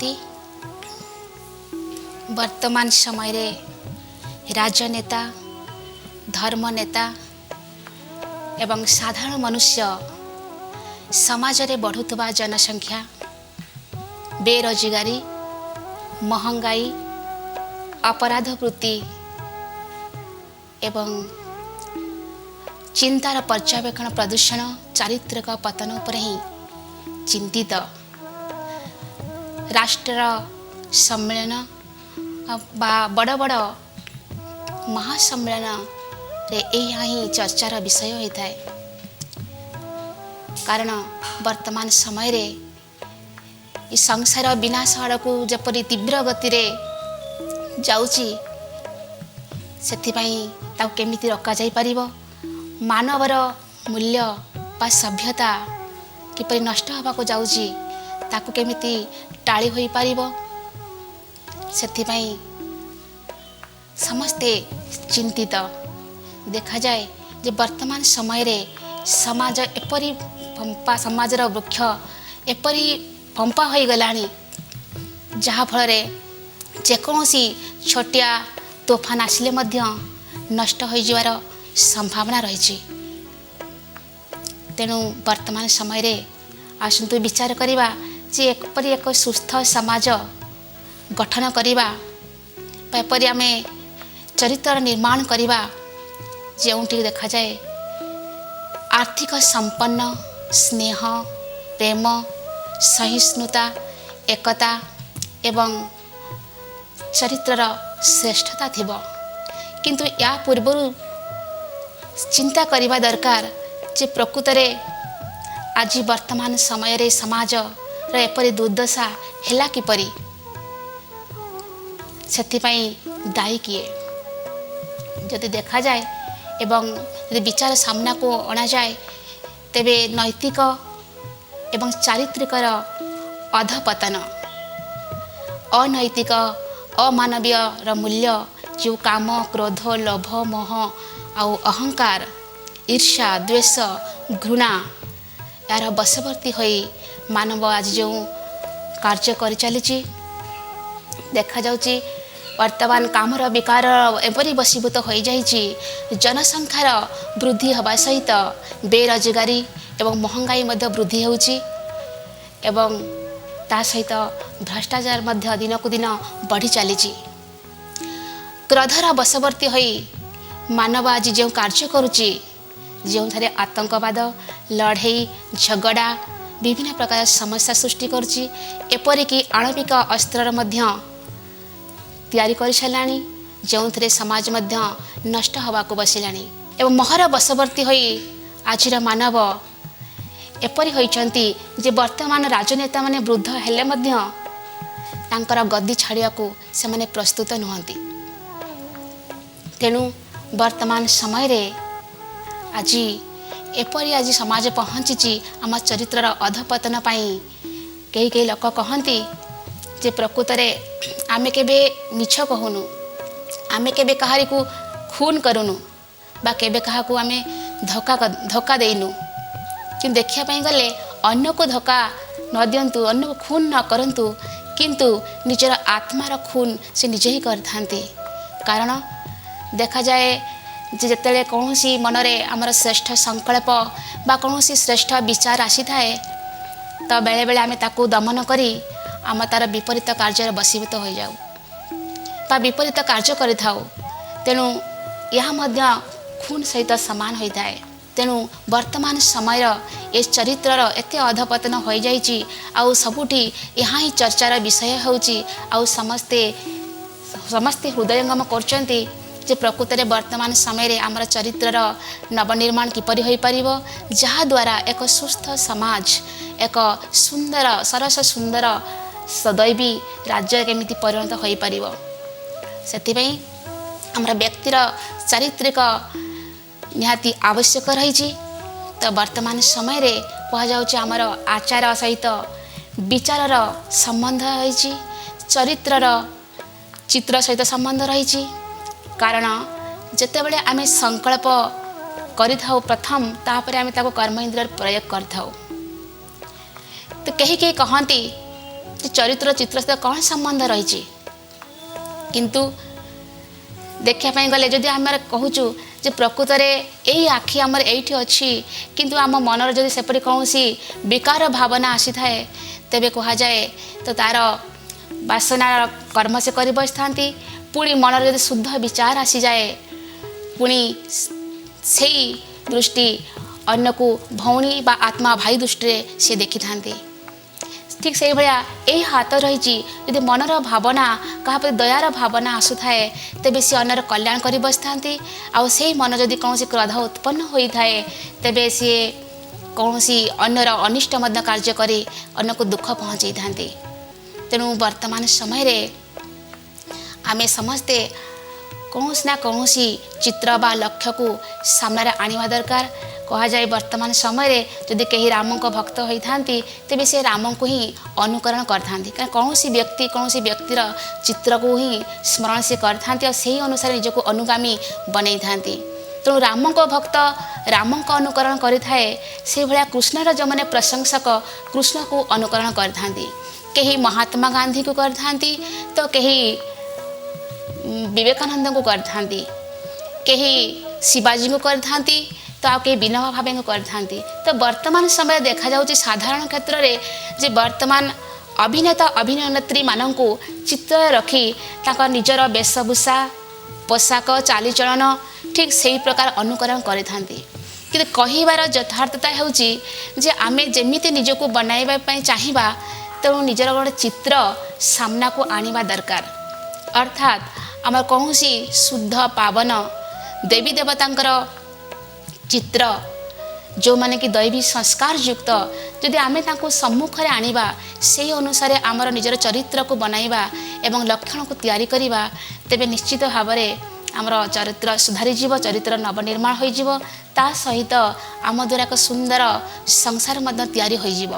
कहती वर्तमान समय रे राजनेता धर्म नेता एवं साधारण मनुष्य समाज रे बढ़ुवा जनसंख्या बेरोजगारी महंगाई अपराध वृत्ति एवं चिंतार पर्यवेक्षण प्रदूषण चारित्रिक पतन उपर ही चिंतित राष्ट्र सम्मेलन बा बड़ बड़ महासम्मेलन रे यह ही चर्चार विषय होता है। कारण वर्तमान समय रे संसार विनाश आड़कू जपरी तीव्र गति रे जाउची सेथिपाई ताऊ केमिति रखा जाई परिबो मानवर मूल्य बा सभ्यता किपरि नष्ट होबा को जाउची ताकू केमिति टाली होई परिबो सेथिपाई समस्ते चिंतित देखा जाए जे वर्तमान समय रे समाज एपरी पंपा समाजर वृक्ष एपरी पंपा हो गलानी जहा फल रे जेकोसी छोटिया तोफान आसिले मध्य नष्ट हो जिवार संभावना रही। तेणु वर्तमान समय रे आसंतु विचार करिबा जे एपरी एक सुस्थ समाज गठन करिबा एपरी आमे चरित्र निर्माण करिबा जोंठी देखा जाए आर्थिक संपन्न स्नेह प्रेम सहिष्णुता एकता एवं चरित्रर श्रेष्ठता थिबो किंतु या पूर्व चिंता करिबा दरकार जे प्रकृत रे आज वर्तमान समय रे समाज रे एपरि दुर्दशा हेला किपरि सेथिपाई दायी किए जदि देखा जाए एवं यदि विचार सामना को अणा जाए तेबे नैतिक एवं चारित्रिकर अधपतन अनैतिक अमानवीय मूल्य जो काम क्रोध लोभ मोह आउ अहंकार ईर्ष्या द्वेष घृणा यार बशवर्ती होई मानव आज जो कार्य कर चली देखा जाउची वर्तमान कामर विकार एपरी बसीभूत हो जाइछि जनसंख्यार वृद्धि हवा सहित बेरोजगारी एवं महंगाई मध्य वृद्धि होउछि एवं ता सहित भ्रष्टाचार मध्य दिन को दिन बढ़ी चलीछि। क्रोधर बशवर्ती होई मानव आज जो कार्य करुछि जो थारे आतंकवाद लड़ाई झगड़ा विभिन्न प्रकार समस्या सृष्टि करुछि एपरिकी आणविक अस्त्रर मध्य तैयारी कर साराणी जो थे समाज मध्य नष्ट हवा को बसिलाणी एवं मोहर बशवर्ती होई आजिर मानव एपरी होइचंती जे वर्तमान राजनेता माने वृद्ध हेले मध्य तांकर गद्दी छाड़िया को से माने प्रस्तुत नुहंती। तेणु वर्तमान समय रे आज एपरी आज समाज पहुँची आम चरित्रर अधपतन पाई कई कई लोक कहती जे प्रकृत रे आमे केबे मिछ कहूनु आमे केबे कहारी को खून करूनु बा केबे कहा को आमे धोखा देइनु कि देखिया पाई गले अन्य को धोखा न दियंतु अन्य को खून न करंतु किंतु निजर आत्मार खून से निजे ही करथांती। कारण देखा जाए जे जेतेले कोनोसी मनरे हमर श्रेष्ठ संकल्प बा कोनोसी श्रेष्ठ विचार आसी थाए तो बेले बेले आमे ताकू दमन करी आम तार विपरीत कार्य बसीभूत हो जाऊ बा विपरीत कार्य करिथाऊ। तेणु यह मध्य खून सहित सामान होता है। तेणु वर्तमान समय ए चरित्रर एते अधपतन हो जाइछि आउ सबुठी यहाँ ही चर्चार विषय होउछि आउ समस्ते हृदयंगम करचंती जे प्रकृत रे वर्तमान समय रे आमर चरित्रर नवनिर्माण किपरि होई परिबो जहा द्वारा एक सुस्थ समाज एक सुंदर सरस सुंदर सदैवी राज्य केमिति परिणत होई परिबो सेतिपई आमर व्यक्तिर चारित्रिक निहाती आवश्यक रही। तो वर्तमान समय रे कह जाउछि आमर आचार सहित विचारर संबंध रही चरित्रर चित्र सहित संबंध रही। कारण जेतेबेले आमे संकल्प करिथाउ प्रथम तापर आमे ताको कर्म इंद्रिय प्रयोग करथाउ। तो कहीं कहीं कहती ଯେ ଚରିତ୍ର ଚିତ୍ର ସହିତ କ'ଣ ସମ୍ବନ୍ଧ ରହିଛି। କିନ୍ତୁ ଦେଖିବା ପାଇଁ ଗଲେ ଯଦି ଆମେ କହୁଛୁ ଯେ ପ୍ରକୃତରେ ଏଇ ଆଖି ଆମର ଏଇଠି ଅଛି, କିନ୍ତୁ ଆମ ମନରେ ଯଦି ସେପରି କୌଣସି ବିକାର ଭାବନା ଆସିଥାଏ ତେବେ କୁହାଯାଏ ତ ତା'ର ବାସନାର କର୍ମ ସେ କରି ବସିଥାନ୍ତି। ପୁଣି ମନରେ ଯଦି ଶୁଦ୍ଧ ବିଚାର ଆସିଯାଏ ପୁଣି ସେଇ ଦୃଷ୍ଟି ଅନ୍ୟକୁ ଭଉଣୀ ବା ଆତ୍ମା ଭାଇ ଦୃଷ୍ଟିରେ ସେ ଦେଖିଥାନ୍ତି। ଠିକ୍ ସେଇଭଳିଆ ଏହି ହାତ ରହିଛି, ଯଦି ମନର ଭାବନା କାହା ପ୍ରତି ଦୟାର ଭାବନା ଆସୁଥାଏ ତେବେ ସେ ଅନ୍ୟର କଲ୍ୟାଣ କରି ବସିଥାନ୍ତି। ଆଉ ସେହି ମନ ଯଦି କୌଣସି କ୍ରୋଧ ଉତ୍ପନ୍ନ ହୋଇଥାଏ ତେବେ ସିଏ କୌଣସି ଅନ୍ୟର ଅନିଷ୍ଟ ମଧ୍ୟ କାର୍ଯ୍ୟ କରି ଅନ୍ୟକୁ ଦୁଃଖ ପହଞ୍ଚାଇଥାନ୍ତି। ତେଣୁ ବର୍ତ୍ତମାନ ସମୟରେ ଆମେ ସମସ୍ତେ କୌଣସି ନା କୌଣସି ଚିତ୍ର ବା ଲକ୍ଷ୍ୟକୁ ସାମ୍ନାରେ ଆଣିବା ଦରକାର। କୁହାଯାଏ ବର୍ତ୍ତମାନ ସମୟରେ ଯଦି କେହି ରାମଙ୍କ ଭକ୍ତ ହୋଇଥାନ୍ତି ତେବେ ସେ ରାମଙ୍କୁ ହିଁ ଅନୁକରଣ କରିଥାନ୍ତି, କାରଣ କୌଣସି ବ୍ୟକ୍ତିର ଚିତ୍ରକୁ ହିଁ ସ୍ମରଣ ସେ କରିଥାନ୍ତି ଆଉ ସେହି ଅନୁସାରେ ନିଜକୁ ଅନୁଗାମୀ ବନେଇଥାନ୍ତି। ତେଣୁ ରାମଙ୍କ ଭକ୍ତ ରାମଙ୍କ ଅନୁକରଣ କରିଥାଏ, ସେହିଭଳିଆ କୃଷ୍ଣର ଯେଉଁମାନେ ପ୍ରଶଂସକ କୃଷ୍ଣକୁ ଅନୁକରଣ କରିଥାନ୍ତି। କେହି ମହାତ୍ମା ଗାନ୍ଧୀକୁ କରିଥାନ୍ତି ତ କେହି ବିବେକାନନ୍ଦଙ୍କୁ କରିଥାନ୍ତି, କେହି ଶିବାଜୀଙ୍କୁ କରିଥାନ୍ତି ତ ଆଉ କେହି ବିନୋବା ଭାବେଙ୍କୁ କରିଥାନ୍ତି। ତ ବର୍ତ୍ତମାନ ସମୟରେ ଦେଖାଯାଉଛି ସାଧାରଣ କ୍ଷେତ୍ରରେ ଯେ ବର୍ତ୍ତମାନ ଅଭିନେତା ଅଭିନେତ୍ରୀମାନଙ୍କୁ ଚିତ୍ରରେ ରଖି ତାଙ୍କ ନିଜର ବେଶଭୂଷା ପୋଷାକ ଚାଲିଚଳନ ଠିକ୍ ସେହି ପ୍ରକାର ଅନୁକରଣ କରିଥାନ୍ତି। କିନ୍ତୁ କହିବାର ଯଥାର୍ଥତା ହେଉଛି ଯେ ଆମେ ଯେମିତି ନିଜକୁ ବନାଇବା ପାଇଁ ଚାହିଁବା ତେଣୁ ନିଜର ଗୋଟେ ଚିତ୍ର ସାମ୍ନାକୁ ଆଣିବା ଦରକାର। ଅର୍ଥାତ୍ ଆମର କୌଣସି ଶୁଦ୍ଧ ପାବନ ଦେବୀ ଦେବତାଙ୍କର ଚିତ୍ର ଯେଉଁମାନେ କି ଦୈବୀ ସଂସ୍କାର ଯୁକ୍ତ ଯଦି ଆମେ ତାଙ୍କୁ ସମ୍ମୁଖରେ ଆଣିବା, ସେହି ଅନୁସାରେ ଆମର ନିଜର ଚରିତ୍ରକୁ ବନାଇବା ଏବଂ ଲକ୍ଷଣକୁ ତିଆରି କରିବା ତେବେ ନିଶ୍ଚିତ ଭାବରେ ଆମର ଚରିତ୍ର ସୁଧାରିଯିବ, ଚରିତ୍ର ନବନିର୍ମାଣ ହୋଇଯିବ। ତା ସହିତ ଆମ ଦ୍ୱାରା ଏକ ସୁନ୍ଦର ସଂସାର ମଧ୍ୟ ତିଆରି ହୋଇଯିବ।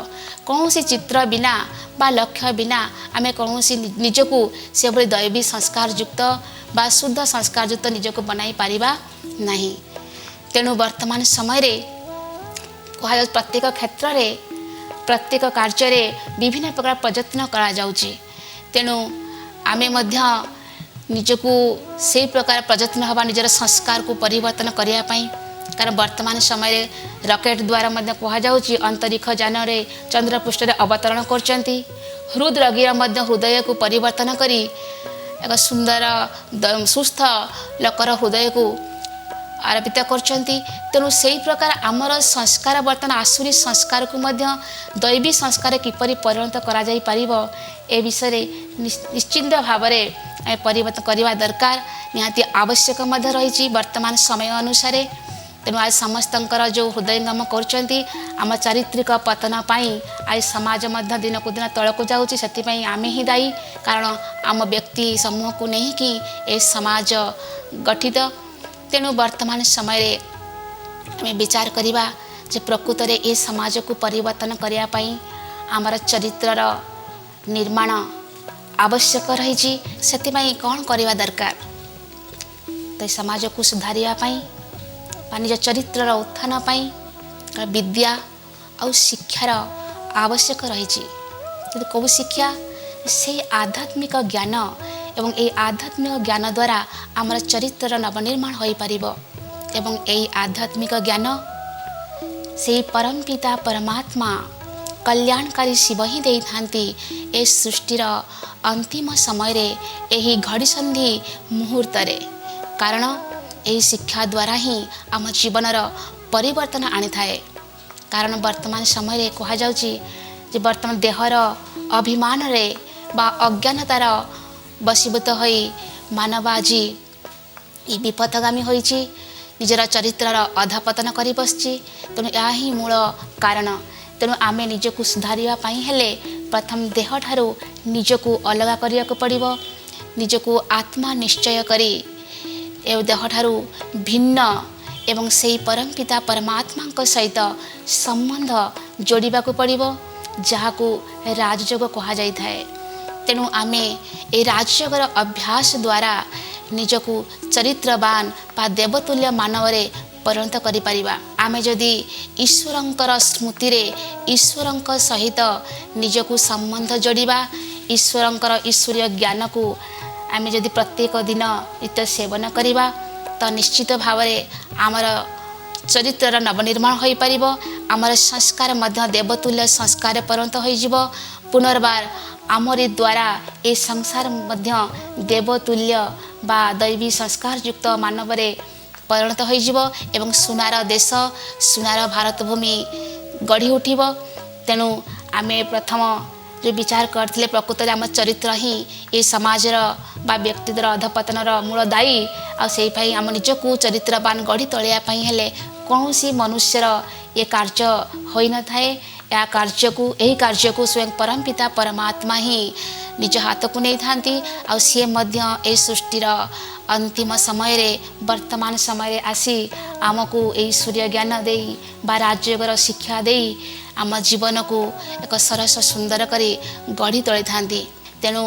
କୌଣସି ଚିତ୍ର ବିନା ବା ଲକ୍ଷ୍ୟ ବିନା ଆମେ କୌଣସି ନିଜକୁ ସେଭଳି ଦୈବୀ ସଂସ୍କାର ଯୁକ୍ତ ବା ଶୁଦ୍ଧ ସଂସ୍କାର ଯୁକ୍ତ ନିଜକୁ ବନାଇ ପାରିବା ନାହିଁ। ତେଣୁ ବର୍ତ୍ତମାନ ସମୟରେ କୁହାଯାଉଛି ପ୍ରତ୍ୟେକ କ୍ଷେତ୍ରରେ ପ୍ରତ୍ୟେକ କାର୍ଯ୍ୟରେ ବିଭିନ୍ନ ପ୍ରକାର ପ୍ରଯତ୍ନ କରାଯାଉଛି। ତେଣୁ ଆମେ ମଧ୍ୟ ନିଜକୁ ସେହି ପ୍ରକାର ପ୍ରଯତ୍ନ ହେବା ନିଜର ସଂସ୍କାରକୁ ପରିବର୍ତ୍ତନ କରିବା ପାଇଁ। କାରଣ ବର୍ତ୍ତମାନ ସମୟରେ ରକେଟ୍ ଦ୍ୱାରା ମଧ୍ୟ କୁହାଯାଉଛି ଅନ୍ତରୀକ୍ଷ ଯାନରେ ଚନ୍ଦ୍ରପୃଷ୍ଠରେ ଅବତରଣ କରୁଛନ୍ତି। ହୃଦ ରୋଗୀର ମଧ୍ୟ ହୃଦୟକୁ ପରିବର୍ତ୍ତନ କରି ଏକ ସୁନ୍ଦର ସୁସ୍ଥ ଲୋକର ହୃଦୟକୁ ଆରୋପିତ କରୁଛନ୍ତି। ତେଣୁ ସେହି ପ୍ରକାର ଆମର ସଂସ୍କାର ବର୍ତ୍ତମାନ ଆସୁରୀ ସଂସ୍କାରକୁ ମଧ୍ୟ ଦୈବୀ ସଂସ୍କାର କିପରି ପରିଣତ କରାଯାଇପାରିବ ଏ ବିଷୟରେ ନିଶ୍ଚିନ୍ତ ଭାବରେ ଆମେ ପରିବର୍ତ୍ତନ କରିବା ଦରକାର, ନିହାତି ଆବଶ୍ୟକ ମଧ୍ୟ ରହିଛି ବର୍ତ୍ତମାନ ସମୟ ଅନୁସାରେ। ତେଣୁ ଆଜି ସମସ୍ତଙ୍କର ଯେଉଁ ହୃଦୟଙ୍ଗମ କରୁଛନ୍ତି ଆମ ଚାରିତ୍ରିକ ପତନ ପାଇଁ ଆଜି ସମାଜ ମଧ୍ୟ ଦିନକୁ ଦିନ ତଳକୁ ଯାଉଛି। ସେଥିପାଇଁ ଆମେ ହିଁ ଦାୟୀ, କାରଣ ଆମ ବ୍ୟକ୍ତି ସମୂହକୁ ନେଇକି ଏ ସମାଜ ଗଠିତ। ତେଣୁ ବର୍ତ୍ତମାନ ସମୟରେ ଆମେ ବିଚାର କରିବା ଯେ ପ୍ରକୃତରେ ଏ ସମାଜକୁ ପରିବର୍ତ୍ତନ କରିବା ପାଇଁ ଆମର ଚରିତ୍ରର ନିର୍ମାଣ ଆବଶ୍ୟକ ରହିଛି। ସେଥିପାଇଁ କ'ଣ କରିବା ଦରକାର? ତ ଏ ସମାଜକୁ ସୁଧାରିବା ପାଇଁ ବା ନିଜ ଚରିତ୍ରର ଉତ୍ଥାନ ପାଇଁ ବିଦ୍ୟା ଆଉ ଶିକ୍ଷାର ଆବଶ୍ୟକ ରହିଛି। କିନ୍ତୁ କେଉଁ ଶିକ୍ଷା? ସେହି ଆଧ୍ୟାତ୍ମିକ ଜ୍ଞାନ ଏବଂ ଏହି ଆଧ୍ୟାତ୍ମିକ ଜ୍ଞାନ ଦ୍ୱାରା ଆମର ଚରିତ୍ରର ନବନିର୍ମାଣ ହୋଇପାରିବ। ଏବଂ ଏହି ଆଧ୍ୟାତ୍ମିକ ଜ୍ଞାନ ସେହି ପରମପିତା ପରମାତ୍ମା କଲ୍ୟାଣକାରୀ ଶିବ ହିଁ ଦେଇଥାନ୍ତି ଏ ସୃଷ୍ଟିର ଅନ୍ତିମ ସମୟରେ, ଏହି ଘଡ଼ିସନ୍ଧି ମୁହୂର୍ତ୍ତରେ। କାରଣ ଏହି ଶିକ୍ଷା ଦ୍ୱାରା ହିଁ ଆମ ଜୀବନର ପରିବର୍ତ୍ତନ ଆଣିଥାଏ। କାରଣ ବର୍ତ୍ତମାନ ସମୟରେ କୁହାଯାଉଛି ଯେ ବର୍ତ୍ତମାନ ଦେହର ଅଭିମାନରେ ବା ଅଜ୍ଞାନତାର ବଶୀଭୂତ ହୋଇ ମାନବ ଆଜି ଏ ବିପଥଗାମୀ ହୋଇଛି, ନିଜର ଚରିତ୍ରର ଅଧପତନ କରି ବସିଛି। ତେଣୁ ଏହା ହିଁ ମୂଳ କାରଣ। ତେଣୁ ଆମେ ନିଜକୁ ସୁଧାରିବା ପାଇଁ ହେଲେ ପ୍ରଥମ ଦେହଠାରୁ ନିଜକୁ ଅଲଗା କରିବାକୁ ପଡ଼ିବ। ନିଜକୁ ଆତ୍ମା ନିଶ୍ଚୟ କରି ଏ ଦେହଠାରୁ ଭିନ୍ନ ଏବଂ ସେହି ପରମପିତା ପରମାତ୍ମାଙ୍କ ସହିତ ସମ୍ବନ୍ଧ ଯୋଡ଼ିବାକୁ ପଡ଼ିବ, ଯାହାକୁ ରାଜଯୋଗ କୁହାଯାଇଥାଏ। ତେଣୁ ଆମେ ଏ ରାଜଯୋଗର ଅଭ୍ୟାସ ଦ୍ୱାରା ନିଜକୁ ଚରିତ୍ରବାନ ବା ଦେବତୁଲ୍ୟ ମାନବରେ ପରିଣତ କରିପାରିବା। आमे जदि ईश्वरंकर स्मृति रे ईश्वरंक सहित निजकु संबंध जोड़िबा ईश्वरंकर ईश्वरीय ज्ञान को आमे जदि प्रत्येक दिन नित्य सेवन करिबा तो निश्चित भाव में आमर चरित्र नवनिर्माण हो पारिबो। आमर संस्कार मध्य देवतुल्य संस्कार परिणत हो पुनर्बार आमरी द्वारा ए संसार मध्य देवतुल्य बा दैवी संस्कार युक्त मानव रे परिणत हो सुनार देश सुनार भारत भूमि गढ़ी उठिबो। तेणु आमे प्रथम जो विचार करथिले प्रकृत में आम चरित्र ही ए समाजर बा व्यक्तिर अधपतनर मूल दायी आ से आम निजकू चरित्रवान गढ़ी तोलिया हेले कौनसी मनुष्यर ये कार्य होई न थाए। या कार्य को स्वयं परमपिता परमात्मा ही निज हाथ को नहीं थांती आ सी मध्य ए सृष्टिर अंतिम समय रे वर्तमान समय आसी आमको ए सूर्य ज्ञान देई बा राजयोगर शिक्षा देई आम जीवन को एक सरस सुंदर करी गढ़ी तोली थांती। तेणु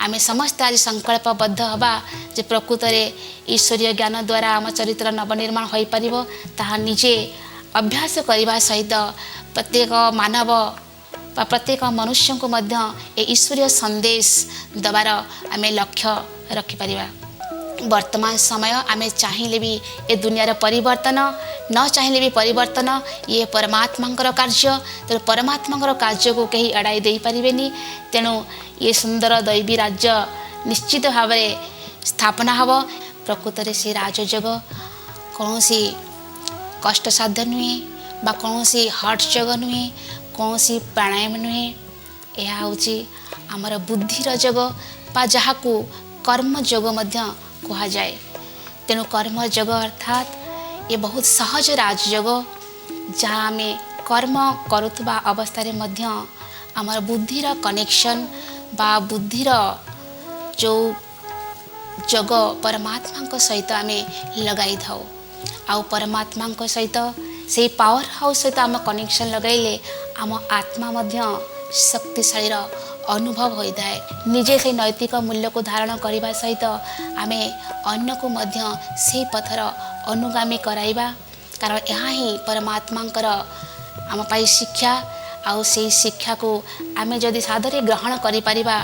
आमे समस्त आज संकल्पबद्ध हवा जे प्रकृत रे ईश्वरीय ज्ञान द्वारा आम चरित्र नवनिर्माण हो पारिबो ताहा निजे अभ्यास करने सहित प्रत्येक मानव प्रत्येक मनुष्य को मध्य ए ईश्वरीय संदेश दबार आमे लक्ष्य रखिपारिबा। वर्तमान समय आमे चाहिए भी ए दुनियार परिवर्तन न चाहिए भी परिवर्तन ये परमात्मा कार्य। तेणु परमात्मा कार्य को कहीं एड़ाई दे पारिबेनी। तेणु ये सुंदर दैवी राज्य निश्चित भाव में स्थापना हब। प्रकृत से राजयोग कौन सी कष्टसाध्य नुहे बा कौन सी हट जग नुहे कौन सी प्राणायाम नुहे यह हूँ आमर बुद्धिर जग बा जहाँ को कर्म योग मध्य कहा जाए। तेणु कर्म योग अर्थात ये बहुत सहज राजयोग जहाँ आम कर्म करुवा अवस्था मध्य आमर बुद्धिर कनेक्शन बा बुद्धिर जो जग परमात्मा सहित आम लगाई था आउ परमात्मा सहित से पावर हाउस सहित आम कनेक्शन लगाइले आम आत्मा मध्य शक्तिशाली अनुभव होता है। निजे से नैतिक मूल्य को धारण करने सहित आमे अन्य को मध्य से पथर अनुगामी कराइबा। कारण यहाँ ही परमात्मांकर आम पाई शिक्षा आउ से शिक्षा को आमे जदि सादरे ग्रहण करि परिबा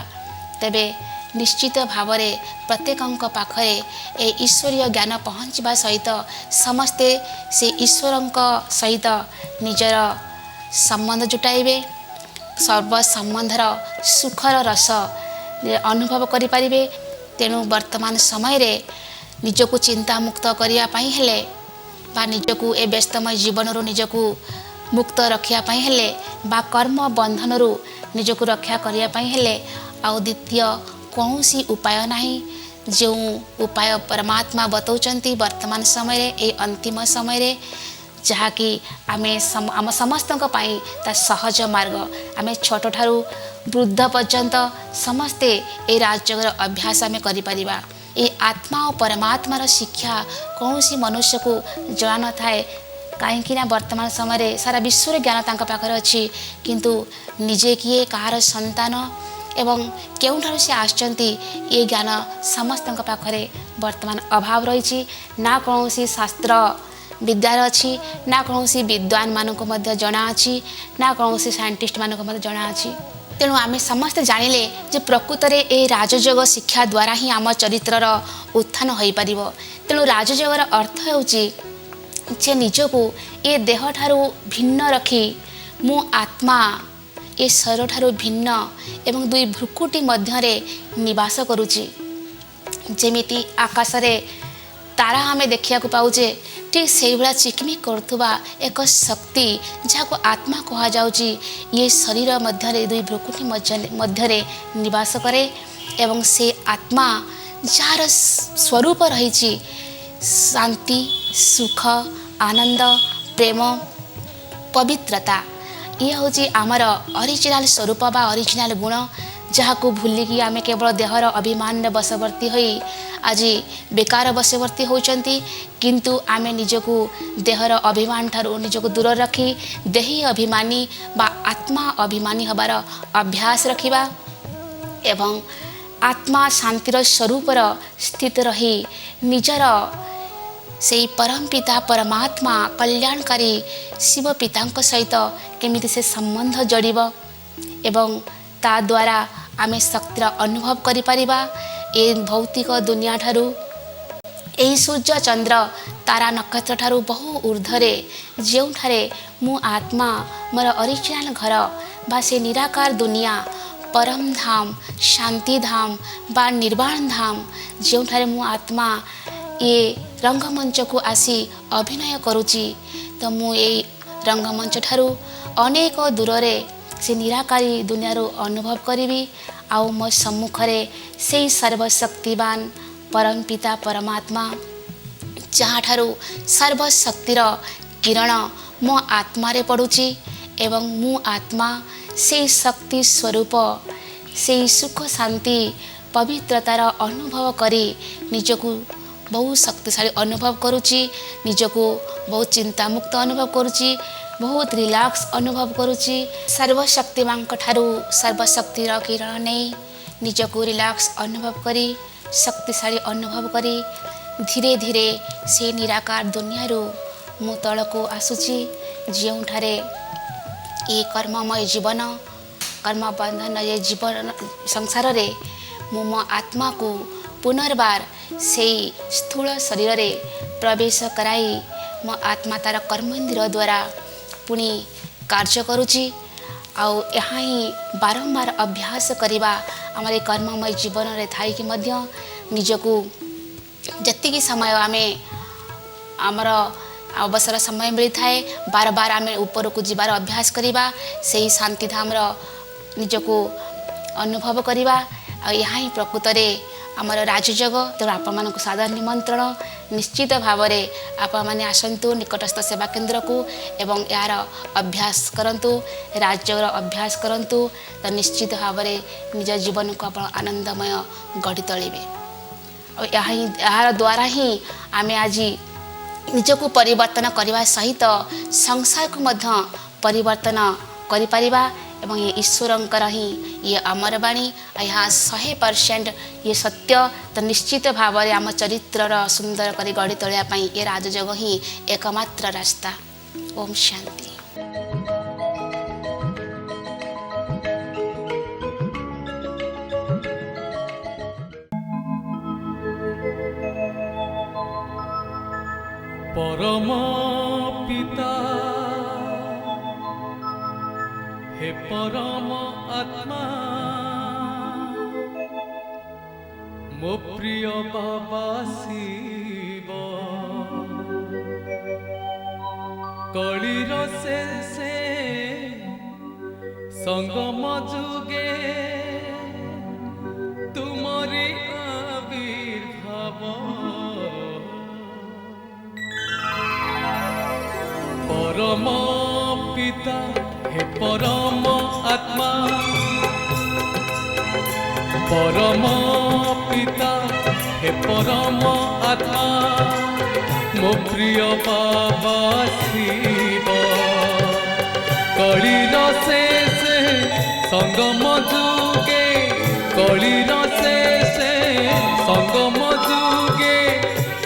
तेबे निश्चित भाव में प्रत्येक पाखरे ए ईश्वरीय ज्ञान पहुँचवा सहित समस्ते से ईश्वरंक सहित निजर संबंध जुटाइबे सर्व संबंधर सुखर रस अनुभव करें। तेणु वर्तमान समय रे निजको चिंता मुक्त करने हेले बा निजको ए व्यस्तमय जीवन रू निजको मुक्त रखिया हेले बा कर्म बंधन रू निजको रक्षा करने हेले आउ द्वितीय कौन सी उपाय नहीं। जो उपाय परमात्मा बतौचंती वर्तमान समय रे ए अंतिम समय रे जहाँकि आम समस्त ता सहज मार्ग आम छोट ठारू वृद्ध पर्यंत समस्ते ए राजयोगर अभ्यास आम करिपरिबा। ए आत्मा और परमात्मार शिक्षा कौन सी मनुष्य को जना न थाए कहीं वर्तमान समय रे सारा विश्व ज्ञान तांका पाखरे अच्छी किंतु निजे किए कहार संतान एवं केउठारु से आछंती ये ज्ञान समस्त पाखरे वर्तमान अभाव रही ना कौन सी शास्त्र विद्यार अच्छी ना कौन सी विद्वान मानक मध्य जना अच्छी ना कौन सी साइंटिस्ट मानक मध्य जना अच्छी। तेणु आम समस्ते जानिले जे प्रकृत में ए राजयोग शिक्षा द्वारा ही आम चरित्रर उत्थान हो पार। तेणु राजयोगर अर्थ होचे निजको ए देह ठारू भिन्न रखी मु आत्मा ए शरीर ठारू भिन्न एवं दुई भ्रुकुटी मध्यरे निवास करुची। जेमिति आकाश रे तारा आमे देखिया को पाउचे ठीक से भाया चिकमिक करुवा एक शक्ति जहाँ को आत्मा कह जाउची ये शरीर मध्यरे दुई भ्रुकुटी मध्यरे निवास करे एवं से आत्मा जार स्वरूप रही शांति सुख आनंद प्रेम पवित्रता ये हूँ आमर ओरिजिनल स्वरूप बा ओरिजिनल गुण जहाँ को भूलिकी आम केवल देहर अभिमान बशवर्ती होई आज बेकार बशवर्ती होचंती किंतु आम निजको देहर अभिमान ठारू निजको दूर रखी देही अभिमानी बा आत्मा अभिमानी हबार अभ्यास रखिबा एवं आत्मा शांतिर स्वरूपर स्थित रही निजर से परम पिता परमात्मा कल्याणकारी शिव पिता सहित केमिति से संबंध जोड़ब एवं ता द्वारा आमे शक्तिर अनुभव करि परिबा ए भौतिक दुनिया ठारू एही सूर्य चंद्र तारा नक्षत्र ठारू बहु ऊर्ध्वरे जोठारे मु आत्मा मोर ओरिजिनल घर बा से निराकार दुनिया परम धाम शांति धाम बा निर्वाण धाम जोठारे मु आत्मा ये रंगमंच को आसी अभिनय करुची तो मु ये रंगमंच ठारू अनेक दूर से निराकारी दुनिया अनुभव करी आउ मो सम्मुखरे से सर्वशक्तिवान परम पिता परमात्मा जहाँ ठारू सर्वशक्तिर किरण मो आत्मा रे पड़ुची एवं मु आत्मा से शक्ति स्वरूप से सुख शांति पवित्रतार अनुभव करी निजको बहुत शक्तिशाली अनुभव करुची निजको बहुत चिंतामुक्त अनुभव करुची बहुत रिलैक्स अनुभव करुची सर्वशक्तिमान ठारू सर्वशक्तिर किरण नहीं निजको रिलैक्स अनुभव करी शक्तिशाली अनुभव करी धीरे धीरे से निराकार दुनिया मु तलको आसुची जोठारे ये कर्ममय जीवन कर्म बंधन ये जीवन संसार रे मो आत्मा को पुनर्बार से स्थूल शरीर रे प्रवेश कराई मो आत्मा तार कर्मेंद्र द्वारा पुणी कार्य करुची आउ यहाँ ही बारंबार अभ्यास करवा आम कर्ममय जीवन रे थाई कि मध्य निजको जत्तिकी समय आमे आमर अवसर समय मिलता है बार बार आम ऊपर को जीवार अभ्यास करवा से ही शांति धाम निजको अनुभव करवा यहाँ ही प्रकृत में आमर राजयोग तेणु आपण सादर निमंत्रण निश्चित भाव में आपण मैंने आसतु निकटस्थ सेवा केन्द्र को एवं यार अभ्यास करंतु राजयोग अभ्यास करंतु तो निश्चित भाव में निज जीवन को आप आनंदमय गढ़ी तोलिबे यार द्वारा ही आमे आज निजको परिवर्तन करने सहित संसार को मध्य परिवर्तन करिपरिबा एवं ये ईश्वरंकर ही ये अमर वाणी यहाँ 100% ये सत्य तो निश्चित भाव में आम चरित्र सुंदर कर गढ़ी तोलिया ये राजयोग ही एकमात्र रास्ता। ओम शांति। परम पिता हे परम आत्मा मो प्रिय बाबा शिव कलिर से संगम जुगे तुमरी आविर्भाव परम पिता हे परम आत्मा परम पिता हे परम आत्मा मो प्रिय बाबा शिव कलिर से संगम जुगे कलिर से संगम जुगे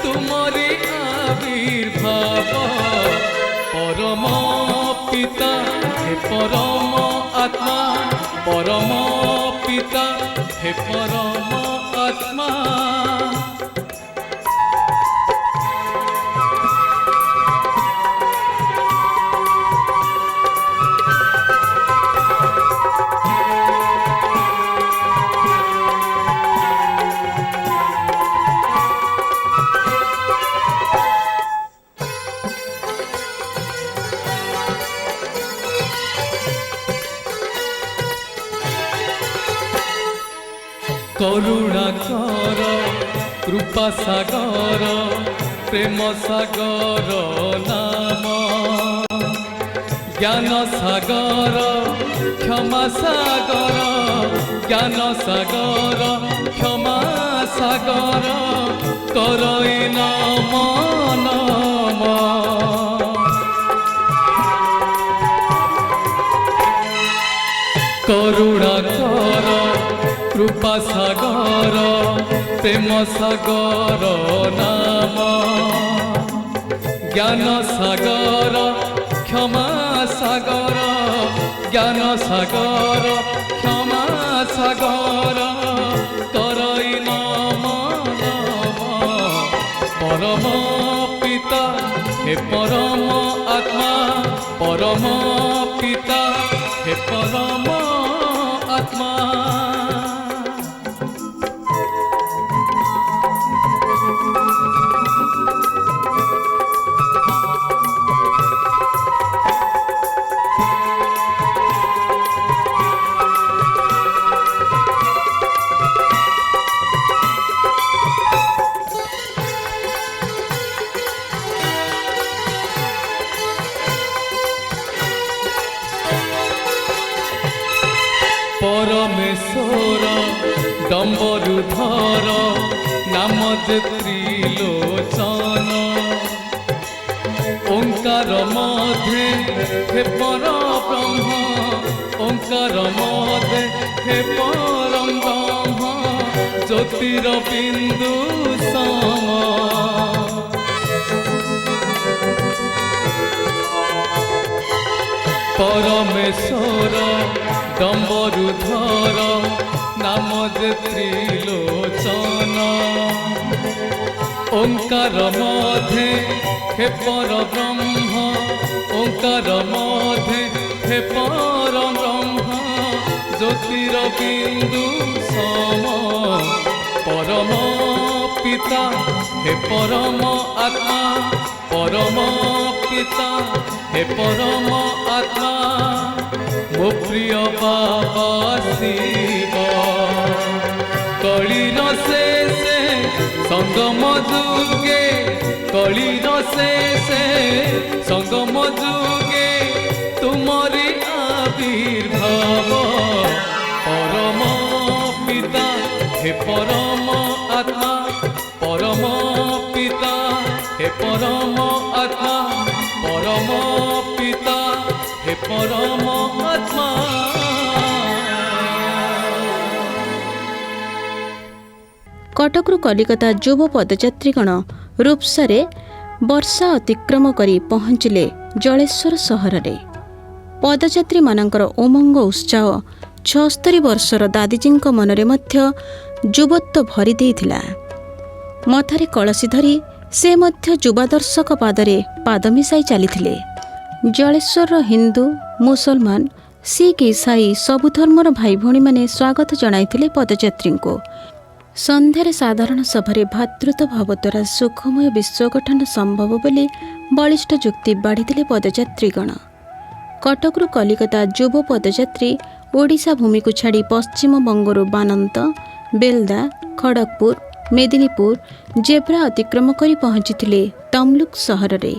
तुमरी आविर्भाव परम पिता हे परम आत्मा परम पिता हे परम आत्मा करुणा कर कृपा सागर प्रेम सागर नाम ज्ञान सागर क्षमा सागर ज्ञान सागर क्षमा सागर करई नाम नाम करुणा कर कृपा सागर प्रेम सागर नाम জ্ঞান সাগর ক্ষমা সাগর জ্ঞান সাগর ক্ষমা সাগর করই নম নম পরম পিতা হে পরম আত্মা পরম পিতা হে পরম আত্মা পরমেশ্বর ডম্বরুধর নাম যে ত্রিলোচন ওঙ্কার মধ্যে হে পর ব্রহ্ম ওঙ্কার মধ্যে হে পরম ব্রহ্ম জ্যোতির বিন্দু সম পরমেশ্বর ডম্বরুধর নাম যে ত্রিলোচন ওঙ্কার মধ্যে হে পর ব্রহ্ম ওঙ্কার মধ্যে হে পর ব্রহ্ম জ্যোতির বিন্দু সম পরম পিতা হে পরম আত্মা পরম পিতা হে পরম আত্মা ମୋ ପ୍ରିୟ ବାବା ଶିବ କଳିର ଶେଷେ ସଙ୍ଗମ ଯୁଗେ କଳିର ଶେଷେ ସଙ୍ଗମ ଯୁଗେ ତୁମରି ଆବିର୍ଭାବ ପରମ ପିତା ହେ ପରମ ଆତ୍ମା ପରମ ପିତା ହେ ପରମ ଆତ୍ମା ପରମ ପିତା हे परम आत्मा कटकरू कलिकता युव पदयात्रीगण रूपसारे वर्षा अतिक्रम करी पहुँचिले जलेश्वर सहर रे पदयात्री मानकर उमंग उत्साह 76 वर्षर दादीजींक मनरे मध्य युवत्व भरी देइथिला मथारे कलसी धरी से मध्य युवादर्शक पादरे पाद मिसाई चलीथिले जलेश्वर हिंदू मुसलमान सिख ईसाई सबु धर्मर भाई भौणी माने स्वागत जणाइथिले पदयात्री को संध्यारे साधारण सभारे भातृत्व भाव द्वारा सुखमय विश्व गठन संभव बोली बलिष्ठ जुक्ति बाढ़ी पदयात्रीगण कटकरू कलिकता युव पदयात्री ओडिशा भूमि को छाड़ी पश्चिम बंगरू बानंत बेलदा खड़गपुर मेदिनीपुर जेब्रा अतिक्रम करी पहुंचीथिले तमलुक सहर रे